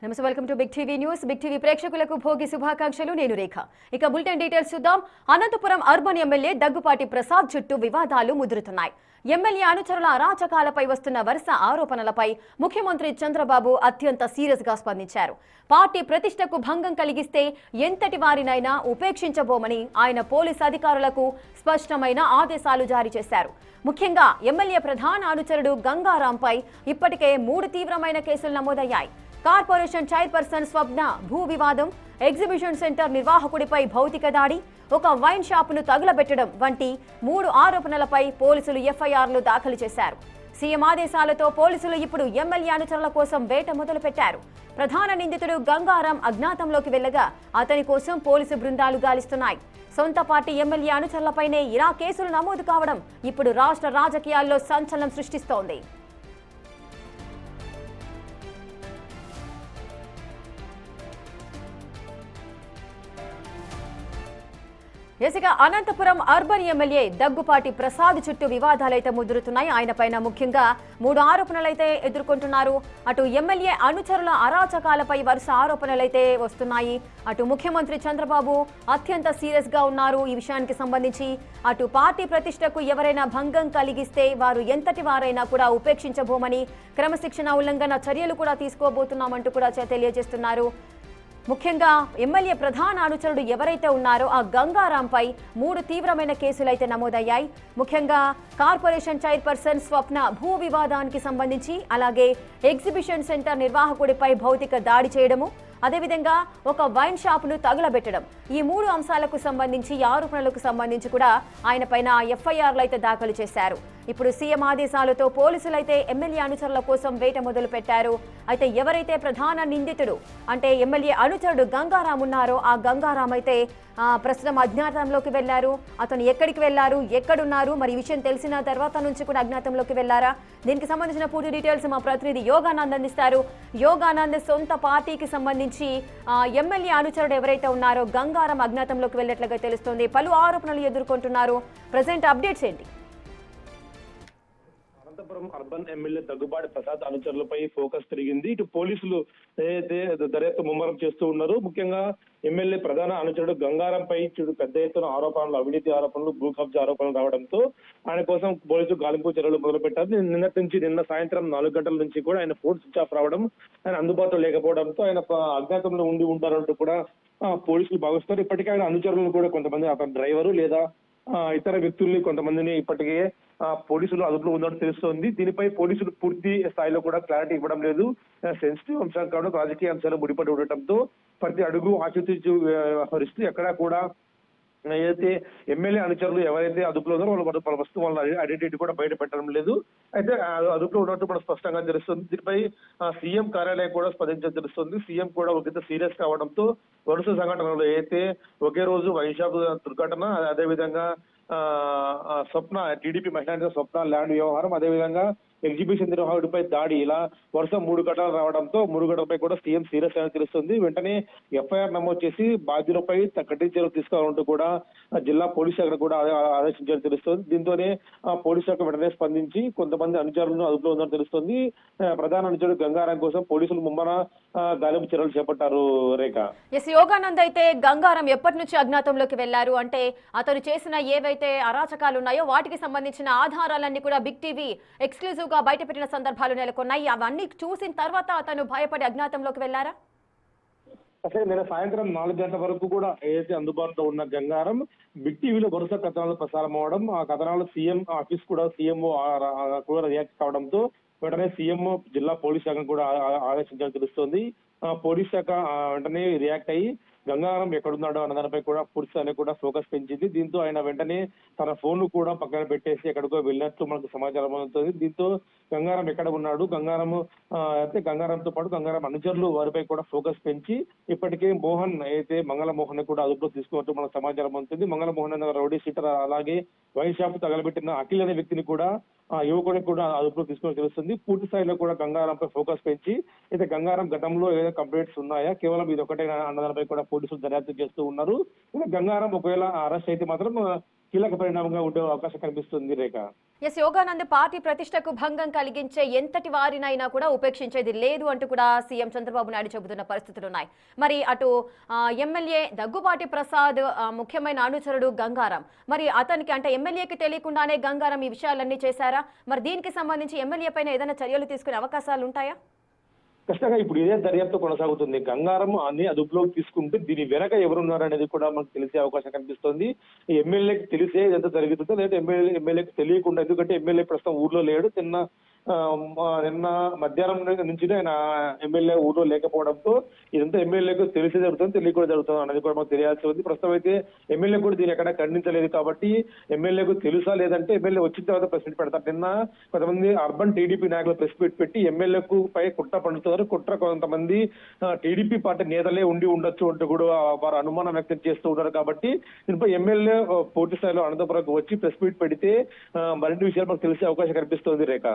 నమస్తే, welcome to Big TV news. Big TV ప్రేక్షకులకు భోగి శుభాకాంక్షలు. నేను రేఖ. ఇక బులెటిన్ డీటెయిల్స్ చూద్దాం. అనంతపురం అర్బన్ ఎమ్మెల్యే దగ్గుపాటి ప్రసాద్ చుట్టూ వివాదాలు ముదురుతున్నాయి. ఎమ్మెల్యే అనుచరుల అరాచకాలపై వస్తున్న వరుస ఆరోపణలపై ముఖ్యమంత్రి చంద్రబాబు అత్యంత సీరియస్ గా స్పందించారు. పార్టీ ప్రతిష్టకు భంగం కలిగిస్తే ఎంతటి వారినైనా ఉపేక్షించబోమని ఆయన పోలీసు అధికారులకు స్పష్టమైన ఆదేశాలు జారీ చేశారు. ముఖ్యంగా ఎమ్మెల్యే ప్రధాన అనుచరుడు గంగారాంపై ఇప్పటికే 3 తీవ్రమైన కేసులు నమోదయ్యాయి. కార్పొరేషన్ చైర్పర్సన్ స్వప్న భూ వివాదం, ఎగ్జిబిషన్ సెంటర్ నిర్వాహకుడిపై భౌతిక దాడి, ఒక వైన్ షాపును తగులబెట్టడం వంటి 3 ఆరోపణలపై పోలీసులు ఎఫ్ఐఆర్లు దాఖలు చేశారు. సీఎం ఆదేశాలతో పోలీసులు ఇప్పుడు ఎమ్మెల్యే అనుచరుల కోసం వేట మొదలుపెట్టారు. ప్రధాన నిందితుడు గంగారాం అజ్ఞాతంలోకి వెళ్లగా అతని కోసం పోలీసు బృందాలు గాలిస్తున్నాయి. సొంత పార్టీ ఎమ్మెల్యే అనుచరులపైనే ఇలా కేసులు నమోదు కావడం ఇప్పుడు రాష్ట్ర రాజకీయాల్లో సంచలనం సృష్టిస్తోంది. ఇక అనంతపురం అర్బన్ ఎమ్మెల్యే దగ్గుపాటి ప్రసాద్ చుట్టూ వివాదాలైతే ముదురుతున్నాయి. ఆయన పైన ముఖ్యంగా 3 ఆరోపణలైతే ఎదుర్కొంటున్నారు. అటు ఎమ్మెల్యే అనుచరుల అరాచకాలపై వరుస ఆరోపణలైతే వస్తున్నాయి. అటు ముఖ్యమంత్రి చంద్రబాబు అత్యంత సీరియస్ గా ఉన్నారు ఈ విషయానికి సంబంధించి. అటు పార్టీ ప్రతిష్టకు ఎవరైనా భంగం కలిగిస్తే వారు ఎంతటి వారైనా కూడా ఉపేక్షించబోమని, క్రమశిక్షణ ఉల్లంఘన చర్యలు కూడా తీసుకోబోతున్నామంటూ కూడా తెలియజేస్తున్నారు. ముఖ్యంగా ఎమ్మెల్యే ప్రధాన అనుచరుడు ఎవరైతే ఉన్నారో ఆ గంగారాంపై 3 తీవ్రమైన కేసులైతే నమోదయ్యాయి. ముఖ్యంగా కార్పొరేషన్ చైర్పర్సన్ స్వప్న భూ వివాదానికి సంబంధించి, అలాగే ఎగ్జిబిషన్ సెంటర్ నిర్వాహకుడిపై భౌతిక దాడి చేయడము, అదేవిధంగా ఒక వైన్ షాపును తగులబెట్టడం, ఈ 3 అంశాలకు సంబంధించి, ఆరోపణలకు సంబంధించి కూడా ఆయన పైన ఎఫ్ఐఆర్లు అయితే దాఖలు చేశారు. ఇప్పుడు సీఎం ఆదేశాలతో పోలీసులైతే ఎమ్మెల్యే అనుచరుల కోసం వేట మొదలు పెట్టారు. అయితే ఎవరైతే ప్రధాన నిందితుడు అంటే ఎమ్మెల్యే అనుచరుడు గంగారాం ఉన్నారో ఆ గంగారాం అయితే ప్రస్తుతం అజ్ఞాతంలోకి వెళ్లారు. అతను ఎక్కడికి వెళ్లారు, ఎక్కడున్నారు, మరి ఈ విషయం తెలిసిన తర్వాత నుంచి కూడా అజ్ఞాతంలోకి వెళ్లారా? దీనికి సంబంధించిన పూర్తి డీటెయిల్స్ మా ప్రతినిధి యోగానంద్ అందిస్తారు. యోగానంద్, సొంత పార్టీకి సంబంధించి ఎమ్మెల్యే అనుచరుడు ఎవరైతే ఉన్నారో గంగారాం అజ్ఞాతంలోకి వెళ్ళినట్లుగా తెలుస్తోంది. పలు ఆరోపణలు ఎదుర్కొంటున్నారు. ప్రజెంట్ అప్డేట్స్ ఏంటి? అనంతపురం అర్బన్ ఎమ్మెల్యే దగ్గుబాటి ప్రసాద్ అనుచరులపై ఫోకస్ తిరిగింది. ఇటు పోలీసులు ఏదైతే దర్యాప్తు ముమ్మరం చేస్తూ ఉన్నారు. ముఖ్యంగా ఎమ్మెల్యే ప్రధాన అనుచరుడు గంగారంపై పెద్ద ఎత్తున ఆరోపణలు, అవినీతి ఆరోపణలు, భూ కబ్జా ఆరోపణలు రావడంతో ఆయన కోసం పోలీసులు గాలింపు చర్యలు మొదలుపెట్టారు. నిన్న సాయంత్రం 4 గంటల నుంచి కూడా ఆయన ఫోన్ స్విచ్ ఆఫ్ రావడం, ఆయన అందుబాటులో లేకపోవడంతో ఆయన అజ్ఞాతంలో ఉండి ఉంటారంటూ కూడా పోలీసులు భావిస్తారు. ఇప్పటికే ఆయన అనుచరులను కూడా కొంతమంది అతని డ్రైవరు లేదా ఇతర వ్యక్తుల్ని కొంతమందిని ఇప్పటికే పోలీసులు అదుపులో ఉన్నట్టు తెలుస్తోంది. దీనిపై పోలీసులు పూర్తి స్థాయిలో కూడా క్లారిటీ ఇవ్వడం లేదు. సెన్సిటివ్ అంశాలు కావడం, రాజకీయ అంశాలు ముడిపడి ఉండటంతో ప్రతి అడుగు ఆచితూచి వ్యవహరిస్తూ ఎక్కడా కూడా ఏదైతే ఎమ్మెల్యే అనుచరులు ఎవరైతే అదుపులో ఉన్నారో వాళ్ళ వస్తువు వాళ్ళ ఐడెంటిటీ కూడా బయట పెట్టడం లేదు. అయితే అదుపులో ఉన్నట్టు కూడా స్పష్టంగా తెలుస్తుంది. దీనిపై సీఎం కార్యాలయం కూడా స్పందించడం తెలుస్తుంది. సీఎం కూడా ఒక సీరియస్ కావడంతో వరుస సంఘటనలు ఏదైతే ఒకే రోజు వైన్ షాప్ దుర్ఘటన, అదేవిధంగా స్వప్న టీడీపీ మహిళా స్వప్న ల్యాండ్ వ్యవహారం, అదేవిధంగా ఎగ్జిబిషన్ నిర్వాహకుడిపై దాడి, ఇలా వరుస 3 ఘటనలు రావడంతో 3 ఘటనలపై కూడా సీఎం సీరియస్ అని తెలుస్తుంది. వెంటనే ఎఫ్ఐఆర్ నమోదు చేసి బాధ్యులపై కఠిన చర్యలు తీసుకోవాలంటూ కూడా జిల్లా పోలీస్ శాఖ కూడా ఆదేశించాలని తెలుస్తుంది. దీంతోనే పోలీస్ శాఖ వెంటనే స్పందించి కొంతమంది అనుచరులను అదుపులో ఉందని తెలుస్తుంది. ప్రధాన అనుచరుడు గంగారాం కోసం పోలీసులు ముమ్మర గాలింపు చర్యలు చేపట్టారు. రేఖ. యోగానంద్, అయితే గంగారాం ఎప్పటి నుంచి అజ్ఞాతంలోకి వెళ్లారు? అంటే అతను చేసిన ఏవైతే అరాచకాలు ఉన్నాయో వాటికి సంబంధించిన ఆధారాలన్నీ కూడా బిగ్ టీవీ ఎక్స్క్లూజివ్ గా బయటపెట్టిన సందర్భాలు నెలకొన్నాయి. అవన్నీ చూసిన తర్వాత అతను భయపడి అజ్ఞాతంలోకి వెళ్లారా? అసలు నిన్న సాయంత్రం 4 గంటల వరకు కూడా ఏదైతే అందుబాటులో ఉన్న గంగారం బిగ్ టీవీలో వరుస కథనాలు ప్రసారం అవడం, ఆ కథనాలు సీఎం ఆఫీస్ కూడా సీఎంఓ కూడా రియాక్ట్ కావడంతో వెంటనే సీఎం జిల్లా పోలీస్ శాఖ కూడా ఆదేశించాలని తెలుస్తోంది. పోలీస్ శాఖ వెంటనే రియాక్ట్ అయ్యి గంగారం ఎక్కడున్నాడో అన్న దానిపై కూడా పూర్తి స్థాయిలో కూడా ఫోకస్ పెంచింది. దీంతో ఆయన వెంటనే తన ఫోన్ కూడా పక్కన పెట్టేసి ఎక్కడికో వెళ్ళినట్లు మనకు సమాచారం అవుతుంది. దీంతో గంగారం ఎక్కడ ఉన్నాడు, అయితే గంగారంతో పాటు గంగారం అనుచరులు వారిపై కూడా ఫోకస్ పెంచి ఇప్పటికే మోహన్ అయితే మంగళమోహన్ కూడా అదుపులో తీసుకున్నట్టు మనకు సమాచారం అవుతుంది. మంగళమోహన్ అనే రౌడీ షీటర్, అలాగే వైన్ షాప్ తగలబెట్టిన అఖిల్ అనే వ్యక్తిని కూడా యువకుడిని కూడా అదుపులో తీసుకుని తెలుస్తుంది. పూర్తి స్థాయిలో కూడా గంగారంపై ఫోకస్ పెంచి అయితే గంగారం గతంలో ఏదైనా కంప్లైంట్స్ ఉన్నాయా, కేవలం ఇది ఒకటే అన్నదానిపై కూడా పోలీసులు దర్యాప్తు చేస్తూ ఉన్నారు. గంగారం ఒకవేళ అరెస్ట్ అయితే మాత్రం కీలక పరిణామంగా ఉండే అవకాశం కనిపిస్తుంది. రేఖ. ఎస్ యోగానంద్ పార్టీ ప్రతిష్టకు భంగం కలిగించే ఎంతటి వారినైనా కూడా ఉపేక్షించేది లేదు అంటూ కూడా సీఎం చంద్రబాబు నాయుడు చెబుతున్న పరిస్థితులు ఉన్నాయి. మరి అటు ఎమ్మెల్యే దగ్గుబాటి ప్రసాద్ ముఖ్యమైన అనుచరుడు గంగారం, మరి అతనికి అంటే ఎమ్మెల్యేకి తెలియకుండానే గంగారం ఈ విషయాలన్నీ చేశారా? మరి దీనికి సంబంధించి ఎమ్మెల్యే పైన ఏదైనా చర్యలు తీసుకునే అవకాశాలు ఉంటాయా? ఖచ్చితంగా ఇప్పుడు ఇదే దర్యాప్తు కొనసాగుతుంది. గంగారం అన్ని అదుపులోకి తీసుకుంటే దీని వెనక ఎవరున్నారు అనేది కూడా మనకు తెలిసే అవకాశం కనిపిస్తోంది. ఎమ్మెల్యేకి తెలిసే ఎంత జరుగుతుందో లేదా ఎమ్మెల్యేకి తెలియకుండా, ఎందుకంటే ఎమ్మెల్యే ప్రస్తుతం ఊర్లో లేడు. నిన్న మధ్యాహ్నం నుంచి ఆయన ఎమ్మెల్యే ఊర్లో లేకపోవడంతో ఇదంతా ఎమ్మెల్యేకు తెలిసి జరుగుతుంది, తెలియకుండా జరుగుతుంది అనేది కూడా మనకు తెలియాల్సి ఉంది. ప్రస్తుతం అయితే ఎమ్మెల్యే కూడా దీన్ని ఎక్కడ ఖండించలేదు కాబట్టి ఎమ్మెల్యేకు తెలుసా లేదంటే ఎమ్మెల్యే వచ్చిన తర్వాత ప్రెస్ మీట్ పెడతారు. నిన్న కొంతమంది అర్బన్ టీడీపీ నాయకులు ప్రెస్ మీట్ పెట్టి ఎమ్మెల్యేకు పై కుట్ర పండుతున్నారు, కుట్ర కొంతమంది టీడీపీ పార్టీ నేతలే ఉండి ఉండొచ్చు అంటూ కూడా వారు అనుమానం వ్యక్తం చేస్తూ ఉన్నారు. కాబట్టి దీనిపై ఎమ్మెల్యే పూర్తి స్థాయిలో అనంతపురంకు వచ్చి ప్రెస్ మీట్ పెడితే మరిన్ని విషయాలు మనకు తెలిసే అవకాశం కనిపిస్తోంది. Rekha,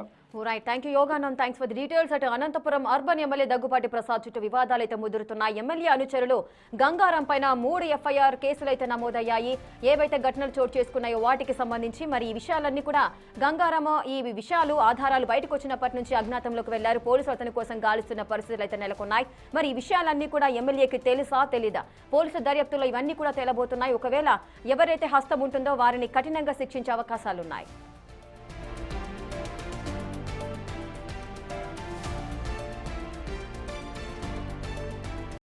right, thank you Yoganand, thanks for the details. అటు అనంతపురం అర్బన్ ఎమ్మెల్యే దగ్గుపాటి ప్రసాద్ చుట్టూ వివాదాలు అయితే ముదురుతున్నాయి. ఎమ్మెల్యే అనుచరులు గంగారం పైన 3 ఎఫ్ఐఆర్ కేసులు అయితే నమోదయ్యాయి. ఏవైతే ఘటనలు చోటు చేసుకున్నాయో వాటికి సంబంధించి మరి ఈ విషయాలన్నీ కూడా గంగారం ఈ విషయాలు ఆధారాలు బయటకు వచ్చినప్పటి నుంచి అజ్ఞాతంలోకి వెళ్లారు. పోలీసులు అతని కోసం గాలిస్తున్న పరిస్థితులు అయితే నెలకొన్నాయి. మరి ఈ విషయాలన్నీ కూడా ఎమ్మెల్యేకి తెలుసా తెలీదా? పోలీసు దర్యాప్తులో ఇవన్నీ కూడా తేలబోతున్నాయి. ఒకవేళ ఎవరైతే హస్తం ఉంటుందో వారిని కఠినంగా శిక్షించే అవకాశాలున్నాయి.